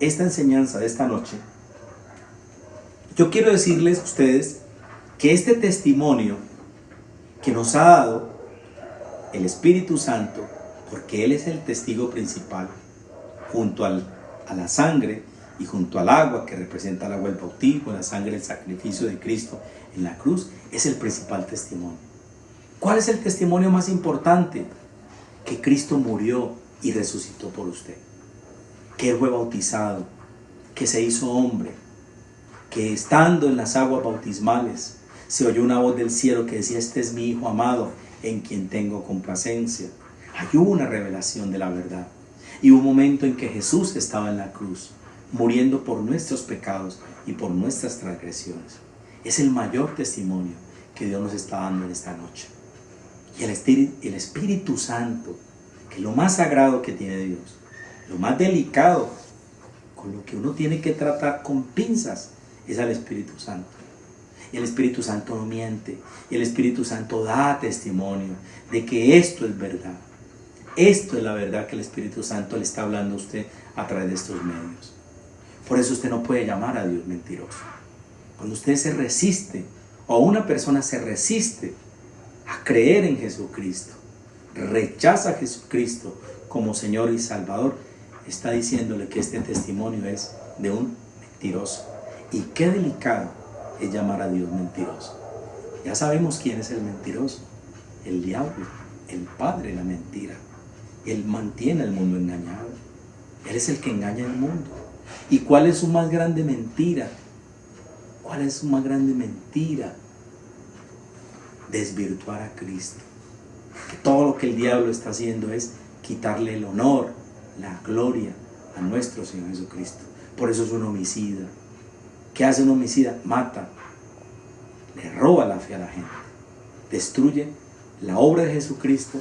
esta enseñanza de esta noche, yo quiero decirles a ustedes que este testimonio que nos ha dado el Espíritu Santo, porque Él es el testigo principal, junto a la sangre y junto al agua que representa el agua del bautismo, la sangre del sacrificio de Cristo en la cruz, es el principal testimonio. ¿Cuál es el testimonio más importante? Que Cristo murió y resucitó por usted, que Él fue bautizado, que se hizo hombre, que estando en las aguas bautismales se oyó una voz del cielo que decía: este es mi Hijo amado, en quien tengo complacencia. Hay una revelación de la verdad. Y un momento en que Jesús estaba en la cruz, muriendo por nuestros pecados y por nuestras transgresiones. Es el mayor testimonio que Dios nos está dando en esta noche. Y el Espíritu Santo, que es lo más sagrado que tiene Dios, lo más delicado, con lo que uno tiene que tratar con pinzas, es al Espíritu Santo. Y el Espíritu Santo no miente. Y el Espíritu Santo da testimonio de que esto es verdad. Esto es la verdad que el Espíritu Santo le está hablando a usted a través de estos medios. Por eso usted no puede llamar a Dios mentiroso. Cuando usted se resiste, o una persona se resiste a creer en Jesucristo, rechaza a Jesucristo como Señor y Salvador, está diciéndole que este testimonio es de un mentiroso. Y qué delicado es llamar a Dios mentiroso. Ya sabemos quién es el mentiroso: el diablo, el padre de la mentira. Él mantiene al mundo engañado. Él es el que engaña al mundo. ¿Y cuál es su más grande mentira? ¿Cuál es su más grande mentira? Desvirtuar a Cristo. Que todo lo que el diablo está haciendo es quitarle el honor, la gloria a nuestro Señor Jesucristo. Por eso es un homicida. ¿Qué hace un homicida? Mata, le roba la fe a la gente, destruye la obra de Jesucristo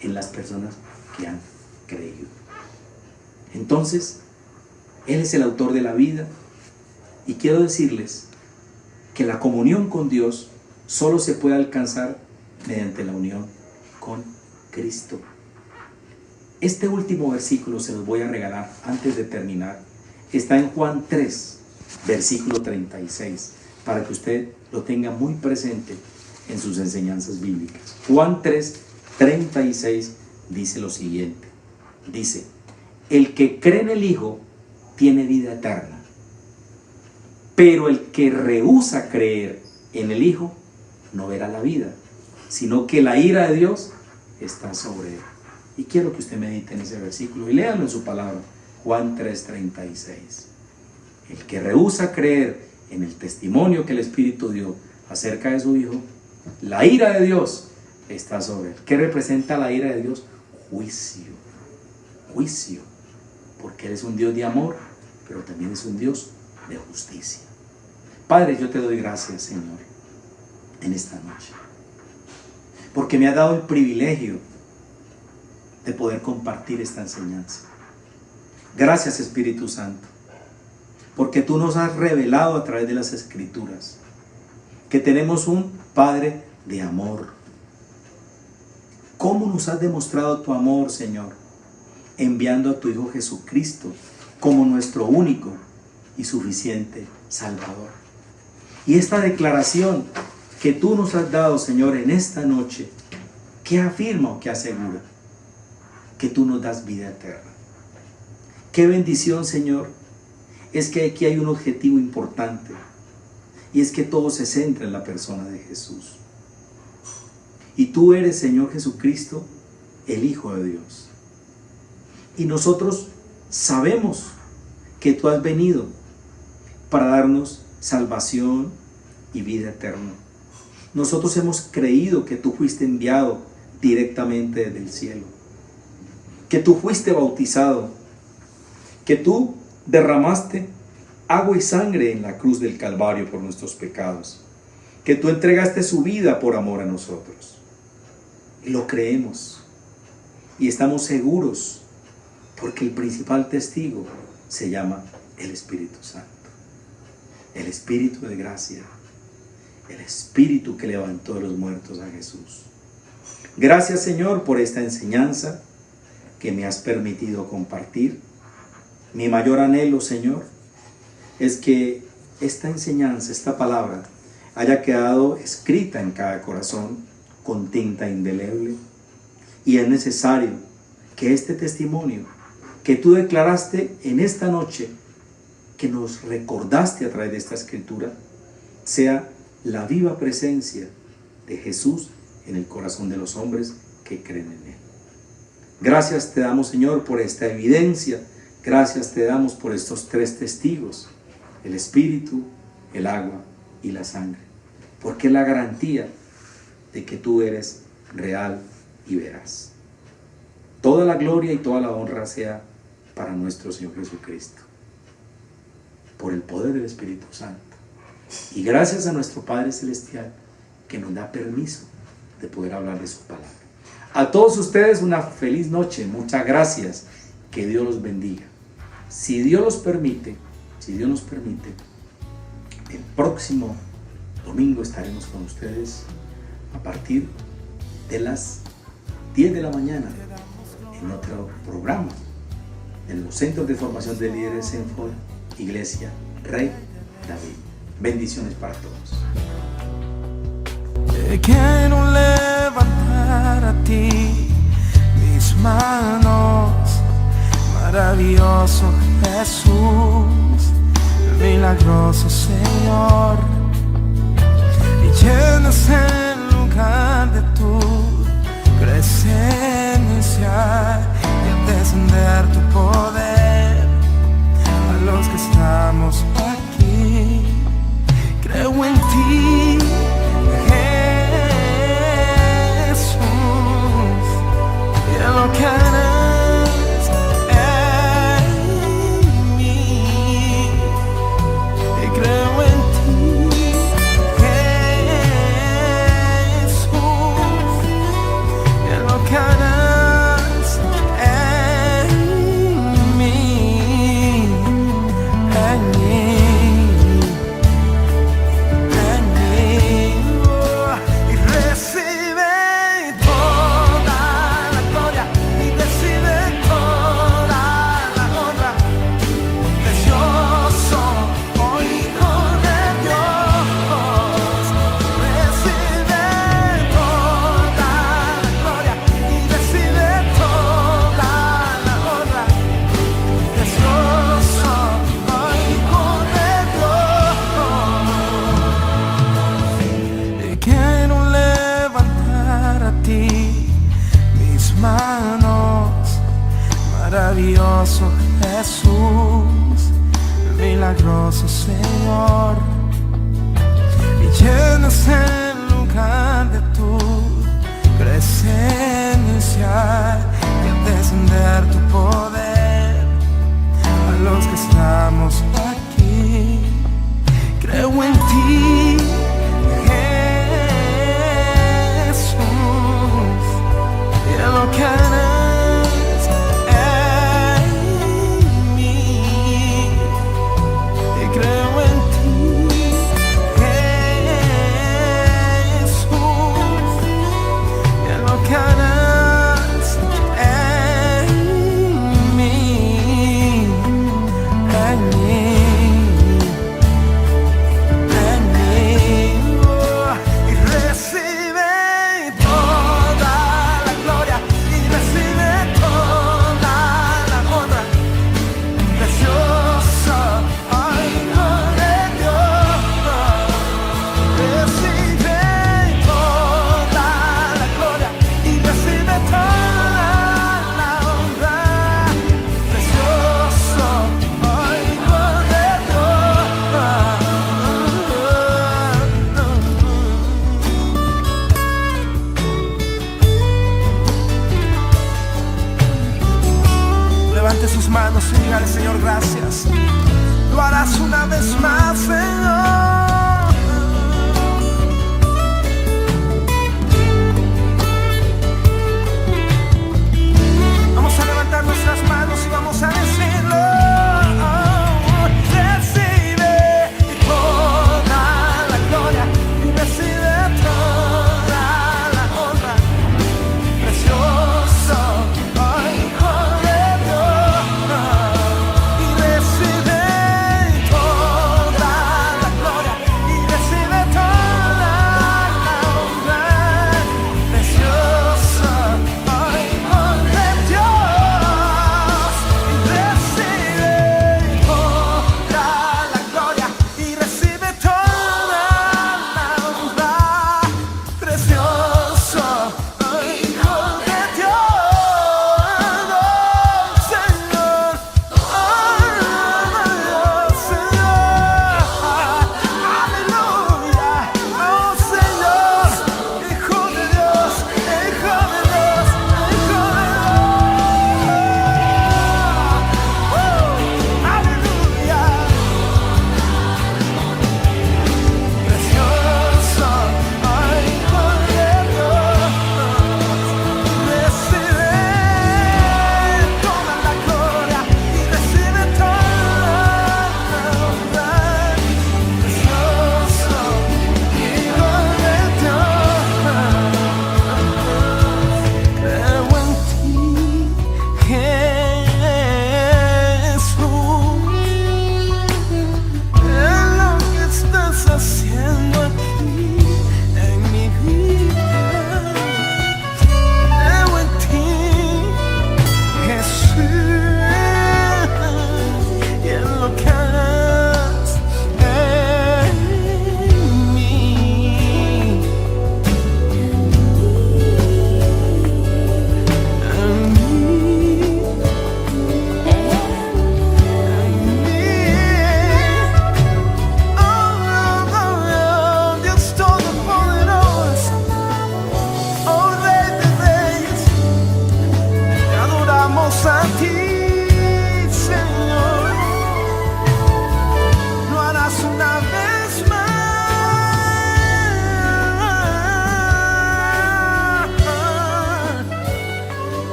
en las personas que han creído. Entonces, Él es el autor de la vida, y quiero decirles que la comunión con Dios solo se puede alcanzar mediante la unión con Cristo. Este último versículo se los voy a regalar antes de terminar. Está en Juan 3, versículo 36, para que usted lo tenga muy presente en sus enseñanzas bíblicas. Juan 3, 36 dice lo siguiente. Dice: el que cree en el Hijo tiene vida eterna, pero el que rehúsa creer en el Hijo no verá la vida, sino que la ira de Dios está sobre él. Y quiero que usted medite en ese versículo y léalo en su palabra. Juan 3:36. El que rehúsa creer en el testimonio que el Espíritu dio acerca de su Hijo, la ira de Dios está sobre él. ¿Qué representa la ira de Dios? Juicio. Juicio. Porque Él es un Dios de amor, pero también es un Dios de justicia. Padre, yo te doy gracias, Señor, en esta noche, porque me ha dado el privilegio de poder compartir esta enseñanza. Gracias, Espíritu Santo, porque tú nos has revelado a través de las Escrituras que tenemos un Padre de amor, cómo nos has demostrado tu amor, Señor, enviando a tu Hijo Jesucristo como nuestro único y suficiente Salvador. Y esta declaración que tú nos has dado, Señor, en esta noche, ¿qué afirma o qué asegura? Que tú nos das vida eterna. Qué bendición, Señor, es que aquí hay un objetivo importante, y es que todo se centra en la persona de Jesús. Y tú eres, Señor Jesucristo, el Hijo de Dios. Y nosotros sabemos que tú has venido para darnos salvación y vida eterna. Nosotros hemos creído que tú fuiste enviado directamente desde el cielo, que tú fuiste bautizado, que tú derramaste agua y sangre en la cruz del Calvario por nuestros pecados, que tú entregaste su vida por amor a nosotros. Y lo creemos y estamos seguros, porque el principal testigo se llama el Espíritu Santo, el Espíritu de gracia, el Espíritu que levantó de los muertos a Jesús. Gracias, Señor, por esta enseñanza que me has permitido compartir. Mi mayor anhelo, Señor, es que esta enseñanza, esta palabra, haya quedado escrita en cada corazón con tinta indeleble. Y es necesario que este testimonio que tú declaraste en esta noche, que nos recordaste a través de esta escritura, sea la viva presencia de Jesús en el corazón de los hombres que creen en Él. Gracias te damos, Señor, por esta evidencia. Gracias te damos por estos tres testigos: el Espíritu, el agua y la sangre, porque es la garantía de que tú eres real y veraz. Toda la gloria y toda la honra sea para nuestro Señor Jesucristo, por el poder del Espíritu Santo. Y gracias a nuestro Padre Celestial, que nos da permiso de poder hablar de su palabra. A todos ustedes una feliz noche. Muchas gracias. Que Dios los bendiga. Si Dios nos permite, el próximo domingo estaremos con ustedes a partir de las 10 de la mañana en otro programa en los Centros de Formación de Líderes Zenfo, Iglesia Rey David. Bendiciones para todos. Te quiero levantar a ti mis manos, maravilloso Jesús, milagroso Señor, y llenas el lugar de tu presencia y al descender tu poder a los que estamos aquí. Creo en ti, Jesús, y en lo que harás en mí. Y creo en ti, Jesús, y en lo que harás en mí, en mí. Maravilloso Jesús, milagroso Señor, y llenas el lugar de tu presencia y al descender tu poder a los que estamos aquí. Creo en ti, Jesús, y en lo que harás Canada. Dígale, Señor, gracias. Lo harás una vez más, Señor.